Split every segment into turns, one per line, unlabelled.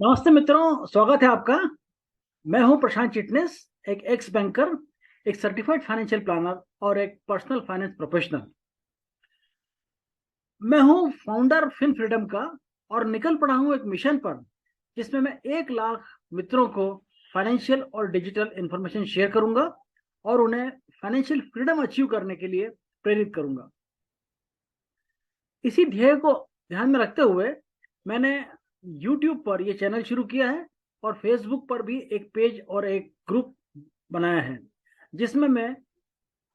नमस्ते मित्रों, स्वागत है आपका। मैं हूं प्रशांत चिटनेस, एक एक्स बैंकर, एक सर्टिफाइड फाइनेंशियल प्लानर और एक पर्सनल फाइनेंस प्रोफेशनल। मैं हूं फाउंडर फिन फ्रीडम का और निकल पड़ा हूं एक मिशन पर, जिसमें मैं 1 लाख मित्रों को फाइनेंशियल और डिजिटल इंफॉर्मेशन शेयर करूंगा और उन्हें फाइनेंशियल फ्रीडम अचीव करने के लिए प्रेरित करूंगा। इसी ध्येय को ध्यान में रखते हुए मैंने यूट्यूब पर यह चैनल शुरू किया है और फेसबुक पर भी एक पेज और एक ग्रुप बनाया है, जिसमें मैं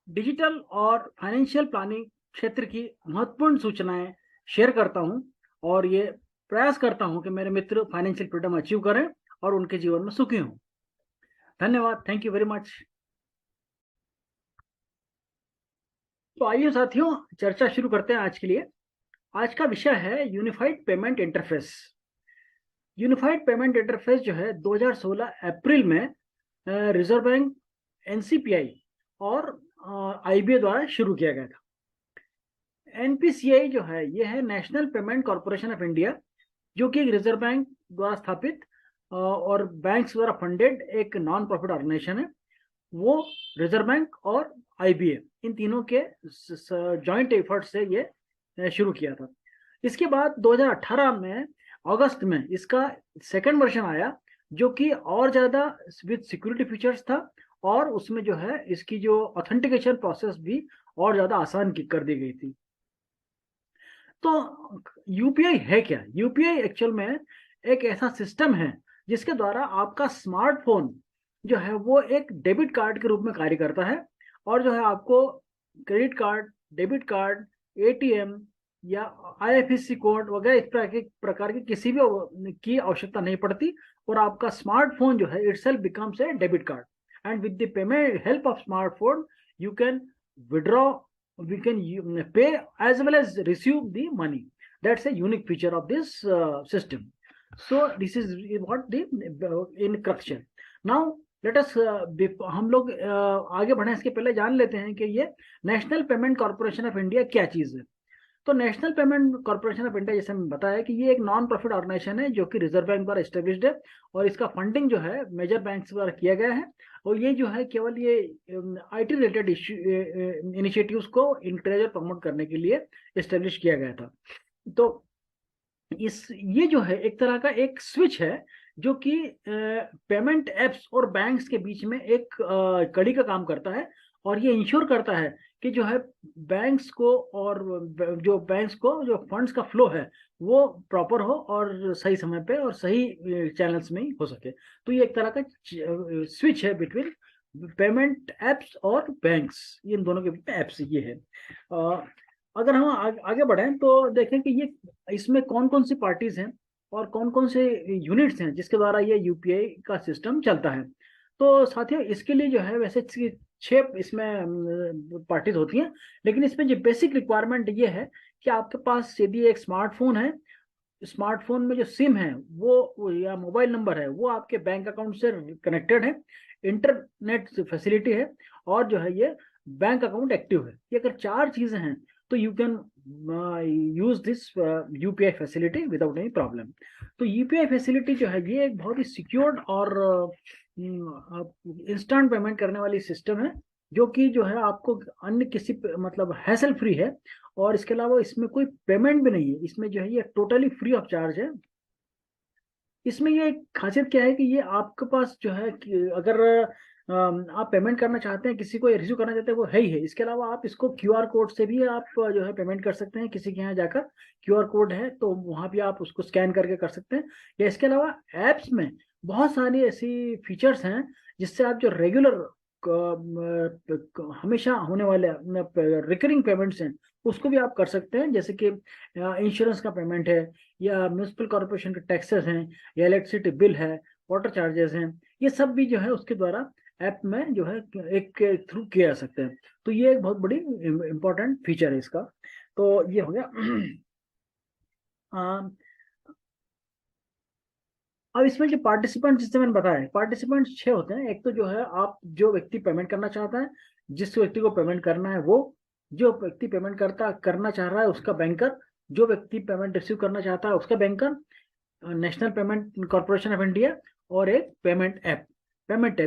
डिजिटल और फाइनेंशियल प्लानिंग क्षेत्र की महत्वपूर्ण सूचनाएं शेयर करता हूं और ये प्रयास करता हूं कि मेरे मित्र फाइनेंशियल फ्रीडम अचीव करें और उनके जीवन में सुखी हों। धन्यवाद, थैंक यू वेरी मच। तो आइए साथियों, चर्चा शुरू करते हैं। आज के लिए आज का विषय है unified payment interface. Unified payment interface जो है 2016 अप्रैल में रिजर्व बैंक, एनसीपीआई और आईबीए द्वारा शुरू किया गया था। एनपीसीआई जो है यह है national payment corporation of India, जो कि रिजर्व बैंक द्वारा स्थापित और बैंक्स द्वारा फंडेड एक नॉन प्रॉफिट ऑर्गेनाइजेशन है। वो रिजर्व बैंक और आईबीए इन तीनों के जॉइंट एफर्ट से ये शुरू किया था। इसके बाद 2018 में अगस्त में इसका सेकंड वर्जन आया, जो कि और ज़्यादा विद सिक्योरिटी फीचर्स था और उसमें जो है इसकी जो ऑथेंटिकेशन प्रोसेस भी और ज़्यादा आसान कर दी गई थी। तो यूपीआई है क्या? यूपीआई एक्चुअल में एक ऐसा सिस्टम है जिसके द्वारा आपका स्मार्टफोन जो है वो एक डेबिट कार्ड के रूप में कार्य करता है और जो है आपको credit card, debit card, ATM या आईएफएससी कोड वगैरह इस प्रकार की किसी भी की आवश्यकता नहीं पड़ती और आपका स्मार्टफोन जो है itself becomes a debit card. And with the payment help of smartphone you can withdraw, we can pay as well as receive the money. That's a unique feature of this system. So this is what the in crux. Now let us हम लोग आगे बढ़े इसके पहले जान लेते हैं कि ये national payment corporation of India क्या चीज़ है। तो national payment corporation of India, जैसे मैंने बताया कि ये एक नॉन प्रॉफिट ऑर्गेनाइजेशन है जो कि रिजर्व बैंक द्वारा एस्टेब्लिश्ड है और इसका फंडिंग जो है मेजर बैंक द्वारा किया गया है और ये जो है केवल ये आईटी रिलेटेड इनिशिएटिव्स को इंकरेज और प्रमोट करने के लिए एस्टेब्लिश किया गया था। तो ये जो है एक तरह का एक स्विच है जो कि पेमेंट एप्स और बैंक्स के बीच में एक कड़ी का काम करता है और ये इंश्योर करता है कि जो है बैंक्स को और जो फंड्स का फ्लो है वो प्रॉपर हो और सही समय पे और सही चैनल्स में ही हो सके। तो ये एक तरह का स्विच है बिटवीन पेमेंट एप्स और बैंक्स, इन दोनों के बीच में एप्स ये है। अगर हम आगे बढ़ें तो देखें कि ये इसमें कौन कौन सी पार्टीज हैं और कौन कौन से यूनिट्स हैं जिसके द्वारा ये यूपीआई का सिस्टम चलता है। तो साथियों इसके लिए जो है वैसे 6 इसमें पार्टीज होती हैं, लेकिन इसमें जो बेसिक रिक्वायरमेंट ये है कि आपके पास यदि एक स्मार्टफोन है, स्मार्टफोन में जो सिम है वो या मोबाइल नंबर है वो आपके बैंक अकाउंट से कनेक्टेड है, इंटरनेट फैसिलिटी है और जो है ये बैंक अकाउंट एक्टिव है। ये अगर 4 चीजें हैं तो you can use this UPI facility without any problem. तो यूपीआई फैसिलिटी जो है ये एक बहुत ही सिक्योर्ड और इंस्टेंट पेमेंट करने वाली सिस्टम है जो कि जो है आपको अन्य किसी मतलब हैसल फ्री है और इसके अलावा इसमें कोई पेमेंट भी नहीं है। इसमें जो है ये टोटली फ्री ऑफ चार्ज है। इसमें ये खासियत क्या है कि ये आपके पास जो है कि अगर आप पेमेंट करना चाहते हैं, किसी को रिसीव करना चाहते हैं, वो है ही है। इसके अलावा आप इसको क्यूआर कोड से भी आप जो है पेमेंट कर सकते हैं। किसी के यहाँ जाकर क्यूआर कोड है तो वहाँ भी आप उसको स्कैन करके कर सकते हैं। या इसके अलावा ऐप्स में बहुत सारी ऐसी फीचर्स हैं जिससे आप जो रेगुलर हमेशा होने वाले रिकरिंग पेमेंट्स हैं उसको भी आप कर सकते हैं, जैसे कि इंश्योरेंस का पेमेंट है या म्यूनिसिपल कॉर्पोरेशन के टैक्सेस हैं या इलेक्ट्रिसिटी बिल है, वाटर चार्जेस हैं, ये सब भी जो है उसके द्वारा ऐप में जो है एक थ्रू किया जा सकते हैं। तो ये एक बहुत बड़ी इंपॉर्टेंट फीचर है इसका। तो ये हो गया। अब इसमें जो पार्टिसिपेंट, जिससे मैंने बताया, पार्टिसिपेंट 6 होते हैं। एक तो जो है आप जो व्यक्ति पेमेंट करना चाहता है, जिस व्यक्ति को पेमेंट करना है वो, जो व्यक्ति पेमेंट करना चाह रहा है उसका बैंकर, जो व्यक्ति पेमेंट रिसीव करना चाहता है उसका banker, national payment corporation of India और एक पेमेंट ऐप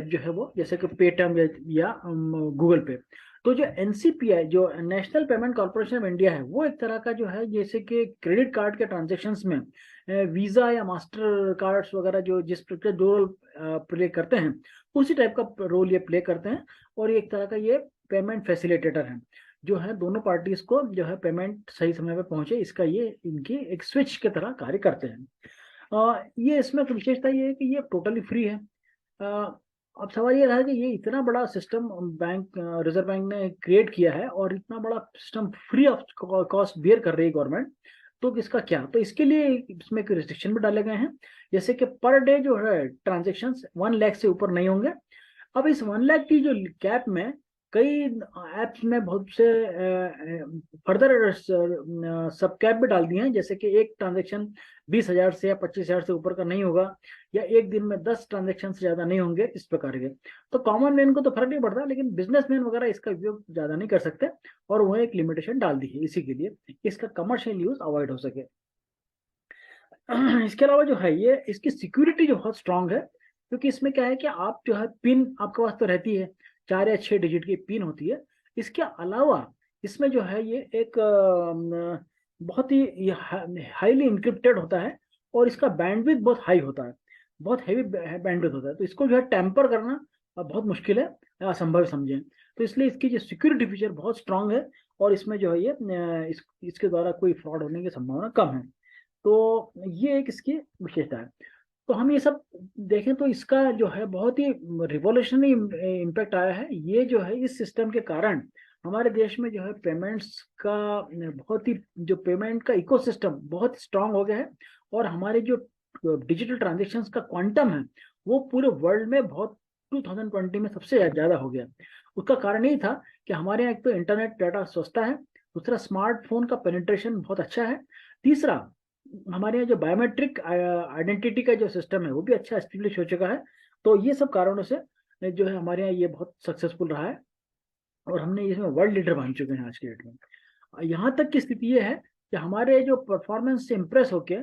जो है वो, जैसे कि पेटीएम या गूगल पे। तो जो एनसीपीआई, जो national payment corporation of India है, वो एक तरह का जो है, जैसे कि क्रेडिट कार्ड के ट्रांजेक्शंस में वीजा या मास्टर कार्ड्स वगैरह जो जिस प्रकार जो रोल प्ले करते हैं, उसी टाइप का रोल ये प्ले करते हैं। और ये एक तरह का ये पेमेंट फैसिलिटेटर है, जो है दोनों पार्टीज को जो है पेमेंट सही समय पे पहुंचे, इसका ये इनकी एक स्विच की तरह कार्य करते हैं। ये इसमें तो विशेषता ये है कि ये टोटली फ्री है। अब सवाल ये रहा कि ये इतना बड़ा सिस्टम बैंक, रिजर्व बैंक ने क्रिएट किया है और इतना बड़ा system free of cost bear कर रही है गवर्नमेंट, तो इसका क्या? तो इसके लिए इसमें एक रिस्ट्रिक्शन भी डाले गए हैं, जैसे कि पर डे जो है ट्रांजेक्शन 1 लाख से ऊपर नहीं होंगे। अब इस 1 लाख की जो कैप में कई ऐप्स में बहुत से फर्दर सब कैप भी डाल दिए हैं, जैसे कि एक ट्रांजेक्शन 20,000 से या 25,000 से ऊपर का नहीं होगा, या एक दिन में 10 ट्रांजेक्शन से ज्यादा नहीं होंगे, इस प्रकार के। तो कॉमन मैन को तो फर्क नहीं पड़ता, लेकिन बिजनेसमैन वगैरह इसका उपयोग ज्यादा नहीं कर सकते, और वह एक लिमिटेशन डाल दी है इसी के लिए, इसका कमर्शियल यूज अवॉइड हो सके। इसके अलावा जो है ये इसकी सिक्योरिटी जो बहुत स्ट्रांग है, क्योंकि इसमें क्या है कि आप जो है पिन आपके पास तो रहती है, 4 या 6 डिजिट की पिन होती है। इसके अलावा इसमें जो है ये एक बहुत ही हाईली इंक्रिप्टेड होता है, और इसका बैंडविड्थ बहुत हाई होता है, बहुत हैवी बैंडविड्थ होता है। तो इसको जो है टेम्पर करना बहुत मुश्किल है, असंभव समझें। तो इसलिए इसकी जो सिक्योरिटी फीचर बहुत स्ट्रांग है, और इसमें जो है ये इसके द्वारा कोई फ्रॉड होने की संभावना कम है। तो ये एक इसकी विशेषता है। तो हम ये सब देखें तो इसका जो है बहुत ही रिवॉल्यूशनरी इम्पैक्ट आया है। ये जो है इस सिस्टम के कारण हमारे देश में जो है पेमेंट्स का बहुत ही, जो पेमेंट का इकोसिस्टम बहुत स्ट्रांग हो गया है, और हमारे जो डिजिटल ट्रांजेक्शन्स का क्वांटम है वो पूरे वर्ल्ड में बहुत 2020 में सबसे ज्यादा हो गया। उसका कारण यही था कि हमारे यहाँ एक तो इंटरनेट डाटा सस्ता है, दूसरा स्मार्टफोन का पेनिट्रेशन बहुत अच्छा है, तीसरा हमारे यहाँ जो बायोमेट्रिक आइडेंटिटी का जो सिस्टम है वो भी अच्छा एस्टेब्लिश हो चुका है। तो ये सब कारणों से जो है हमारे यहाँ ये बहुत सक्सेसफुल रहा है, और हमने इसमें वर्ल्ड लीडर बन चुके हैं आज के डेट में। यहाँ तक की स्थिति ये है कि हमारे जो परफॉर्मेंस से इम्प्रेस होके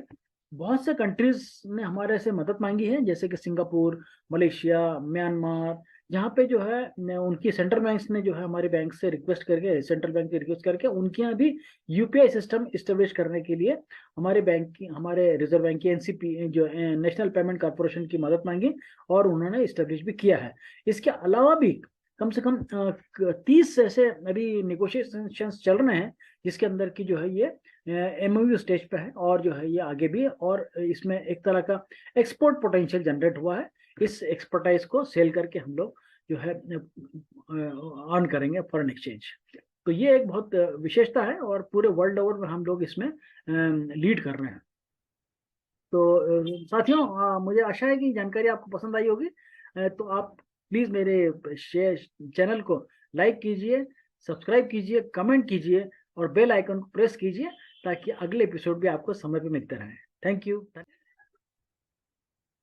बहुत से कंट्रीज ने हमारे से मदद मांगी है, जैसे कि सिंगापुर, मलेशिया, म्यांमार, जहाँ पे जो है उनकी सेंट्रल बैंक्स ने जो है हमारे बैंक से रिक्वेस्ट करके, सेंट्रल बैंक से रिक्वेस्ट करके उनके यहाँ भी यूपीआई सिस्टम इस्टेब्लिश करने के लिए हमारे बैंक की, हमारे रिजर्व बैंक की एनसीपी जो नेशनल पेमेंट कॉर्पोरेशन की मदद मांगी, और उन्होंने इस्टेब्लिश भी किया है। इसके अलावा भी कम से कम 30 ऐसे अभी निगोशिएशन चल रहे हैं, जिसके अंदर की जो है ये एमओयू स्टेज पे है, और जो है ये आगे भी, और इसमें एक तरह का एक्सपोर्ट पोटेंशियल जनरेट हुआ है। इस एक्सपर्टाइज को सेल करके हम लोग जो है अर्न करेंगे फॉरेन एक्सचेंज। तो ये एक बहुत विशेषता है, और पूरे वर्ल्ड ओवर में हम लोग इसमें लीड कर रहे हैं। तो साथियों, मुझे आशा है कि जानकारी आपको पसंद आई होगी। तो आप प्लीज मेरे शेयर चैनल को लाइक कीजिए, सब्सक्राइब कीजिए, कमेंट कीजिए, और बेल आइकन को प्रेस कीजिए, ताकि अगले एपिसोड भी आपको समय पे मिलते रहे। Thank you.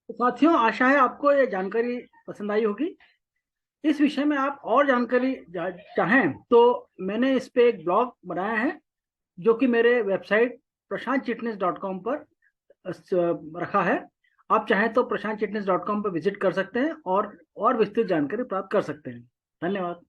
तो साथियों, आशा है आपको ये जानकारी पसंद आई होगी। इस विषय में आप और जानकारी चाहें तो मैंने इस पे एक ब्लॉग बनाया है, जो कि मेरे वेबसाइट prashantchitnis.com पर रखा है। आप चाहें तो prashantchitnis.com पर विजिट कर सकते हैं, और विस्तृत जानकारी प्राप्त कर सकते हैं। धन्यवाद।